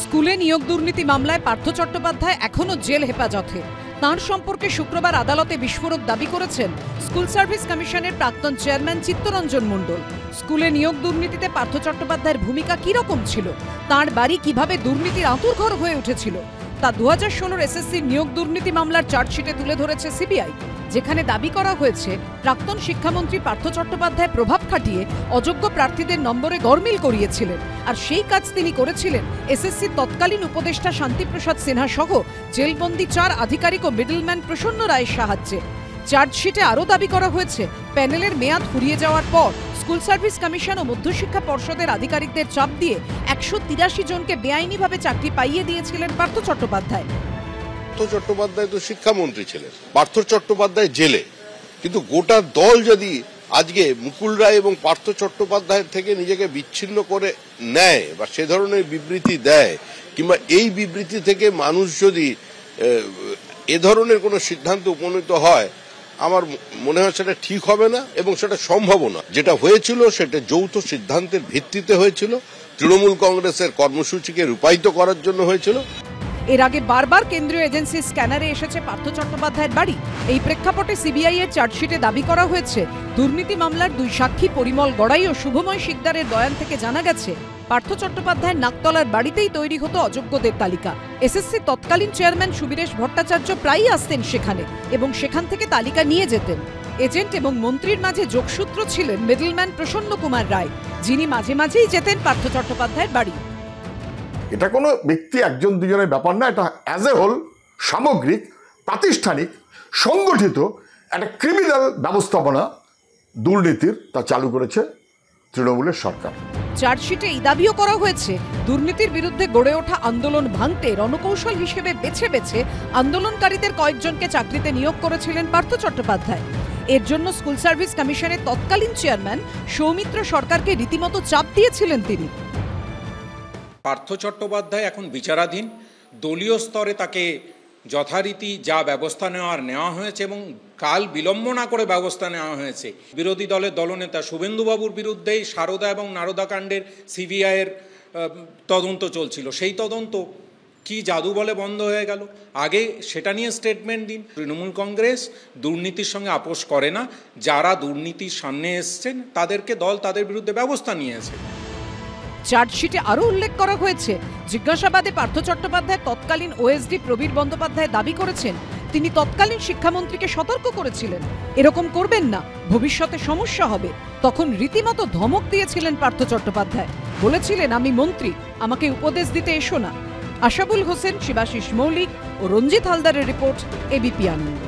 স্কুলে নিয়োগ দুর্নীতি মামলায় পার্থ চট্টোপাধ্যায় এখনো জেল হেফাজতে। তাঁর সম্পর্কে শুক্রবার আদালতে বিস্ফোরক দাবি করেছেন স্কুল সার্ভিস কমিশনের প্রাক্তন চেয়ারম্যান চিত্তরঞ্জন মণ্ডল। স্কুলে নিয়োগ দুর্নীতিতে পার্থ চট্টোপাধ্যায়ের ভূমিকা কি রকম ছিল, তাঁর বাড়ি কিভাবে দুর্নীতির আঁতুড়ঘর হয়ে উঠেছিল, তা 2016 এসএসসির নিয়োগ দুর্নীতি মামলার চার্জশিটে তুলে ধরেছে সিবিআই, যেখানে দাবি করা হয়েছে প্রাক্তন শিক্ষামন্ত্রী পার্থ চট্টোপাধ্যায় প্রভাব খাটিয়ে অযোগ্য প্রার্থীদের নম্বরে গরমিল করিয়েছিলেন। আর সেই কাজ তিনি করেছিলেন এসএসসির তৎকালীন উপদেষ্টা শান্তিপ্রসাদ সিনহা সহ জেলবন্দি 4 আধিকারিক ও মিডলম্যান প্রসন্ন রায়ের সাহায্যে। চার্জশিটে আরও দাবি করা হয়েছে প্যানেলের মেয়াদ ফুরিয়ে যাওয়ার পর স্কুল সার্ভিস কমিশন ও মধ্যশিক্ষা পর্ষদের আধিকারিকদের চাপ দিয়ে 183 জনকে বেআইনিভাবে চাকরি পাইয়ে দিয়েছিলেন পার্থ চট্টোপাধ্যায়। পার্থ চট্টোপাধ্যায় তো শিক্ষামন্ত্রী ছিলেন, পার্থ চট্টোপাধ্যায় জেলে, কিন্তু গোটা দল যদি আজকে মুকুল রায় এবং পার্থ চট্টোপাধ্যায়ের থেকে নিজেকে বিচ্ছিন্ন করে নেয় বা সে ধরনের বিবৃতি দেয়, কিংবা এই বিবৃতি থেকে মানুষ যদি এ ধরনের কোনো সিদ্ধান্তে উপনীত হয়, আমার মনে হয় সেটা ঠিক হবে না এবং সেটা সম্ভব না। যেটা হয়েছিল সেটা যৌথ সিদ্ধান্তের ভিত্তিতে হয়েছিল, তৃণমূল কংগ্রেসের কর্মসূচিকে রূপায়িত করার জন্য হয়েছিল। এর আগে বারবার কেন্দ্রীয় এজেন্সির স্ক্যানারে এসেছে পার্থ চট্টোপাধ্যায়ের বাড়ি। এই প্রেক্ষাপটে সিবিআই এর চার্জশিটে দাবি করা হয়েছে দুর্নীতি মামলার 2 সাক্ষী পরিমল গড়াই ও শুভময় শিকদারের বয়ান থেকে জানা গেছে পার্থ চট্টোপাধ্যায়ের নাকতলার বাড়িতেই তৈরি হতো অযোগ্যদের তালিকা। এসএসসি তৎকালীন চেয়ারম্যান সুবীরেশ ভট্টাচার্য প্রায়ই আসতেন সেখানে এবং সেখান থেকে তালিকা নিয়ে যেতেন। এজেন্ট এবং মন্ত্রীর মাঝে যোগসূত্র ছিলেন মিডলম্যান প্রসন্ন কুমার রায়, যিনি মাঝে মাঝেই যেতেন পার্থ চট্টোপাধ্যায়ের বাড়ি। এটা কোনো ব্যক্তি একজন দুজনের ব্যাপার না, এটা অ্যাজ এ হোল সামগ্রিক প্রাতিষ্ঠানিক সংগঠিত একটা ক্রিমিনাল ব্যবস্থাপনা দুর্নীতির তা চালু করেছে তৃণমূলের সরকার। চার্জশিটে এই দাবিও করা হয়েছে দুর্নীতির বিরুদ্ধে গড়ে ওঠা আন্দোলন ভাঙতে রণকৌশল হিসেবে বেছে বেছে আন্দোলনকারীদের কয়েকজনকে চাকরিতে নিয়োগ করেছিলেন পার্থ চট্টোপাধ্যায়। এর জন্য স্কুল সার্ভিস কমিশনের তৎকালীন চেয়ারম্যান সৌমিত্র সরকারকে রীতিমতো চাপ দিয়েছিলেন তিনি। পার্থ চট্টোপাধ্যায় এখন বিচারাধীন। দলীয় স্তরে তাকে যথারীতি যা ব্যবস্থা নেওয়া হয়েছে এবং কাল বিলম্ব না করে ব্যবস্থা নেওয়া হয়েছে। বিরোধী দলের দলনেতা শুভেন্দুবাবুর বিরুদ্ধেই সারদা এবং নারদা কাণ্ডের সিবিআইয়ের তদন্ত চলছিল, সেই তদন্ত কি জাদু বলে বন্ধ হয়ে গেল? আগে সেটা নিয়ে স্টেটমেন্ট দিন। তৃণমূল কংগ্রেস দুর্নীতির সঙ্গে আপোষ করে না, যারা দুর্নীতির সামনে এসছেন তাদেরকে দল তাদের বিরুদ্ধে ব্যবস্থা নিয়েছে। চার্জশিটে আরও উল্লেখ করা হয়েছে জিজ্ঞাসাবাদে পার্থ চট্টোপাধ্যায় তৎকালীন ওএসডি প্রবীর বন্দ্যোপাধ্যায় দাবি করেছেন তিনি তৎকালীন শিক্ষামন্ত্রীকে সতর্ক করেছিলেন এরকম করবেন না, ভবিষ্যতে সমস্যা হবে। তখন রীতিমতো ধমক দিয়েছিলেন পার্থ চট্টোপাধ্যায়, বলেছিলেন আমি মন্ত্রী, আমাকে উপদেশ দিতে এসো না। আশাবুল হোসেন, শিবাশিস মৌলিক ও রঞ্জিত হালদারের রিপোর্ট, এবিপি আনন্দ।